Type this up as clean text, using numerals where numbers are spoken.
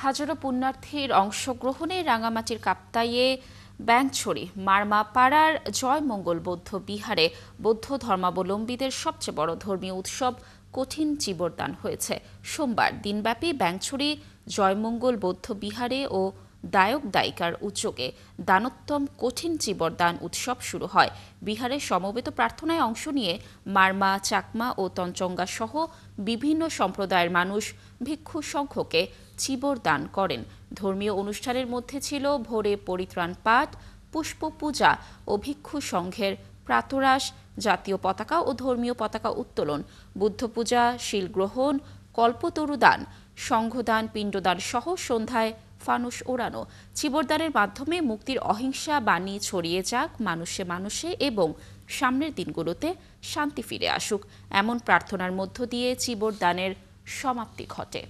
হাজারো পুণ্যার্থীর অংশগ্রহণে রাঙামাটির কাপ্তাইয়ে ব্যাংছড়ি মারমাপাড়ার জয়মঙ্গল বৌদ্ধ বিহারে বৌদ্ধ ধর্মাবলম্বীদের সবচেয়ে বড় ধর্মীয় উৎসব কঠিন চিবরদান হয়েছে। সোমবার দিনব্যাপী ব্যাংছড়ি জয়মঙ্গল বৌদ্ধ বিহারে ও দায়ক দায়িকার উদ্যোগে দানোত্তম কঠিন চিবরদান উৎসব শুরু হয়। বিহারে সমবেত প্রার্থনায় অংশ নিয়ে মারমা, চাকমা ও তঞ্চঙ্গা সহ বিভিন্ন সম্প্রদায়ের মানুষ ভিক্ষু সংঘকে চিবরদান করেন। ধর্মীয় অনুষ্ঠানের মধ্যে ছিল ভোরে পরিত্রাণ পাঠ, পুষ্প পূজা ও ভিক্ষু সংঘের প্রাতরাশ, জাতীয় পতাকা ও ধর্মীয় পতাকা উত্তোলন, বুদ্ধ পূজা, শিলগ্রহণ, কল্পতরুদান, সংঘদান, পিণ্ডদান সহ সন্ধ্যায় ফানুস ওড়ানো। চিবরদানের মাধ্যমে মুক্তির অহিংসা বাণী ছড়িয়ে যাক মানুষে মানুষে এবং সামনের দিনগুলোতে শান্তি ফিরে আসুক, এমন প্রার্থনার মধ্য দিয়ে চিবরদানের সমাপ্তি ঘটে।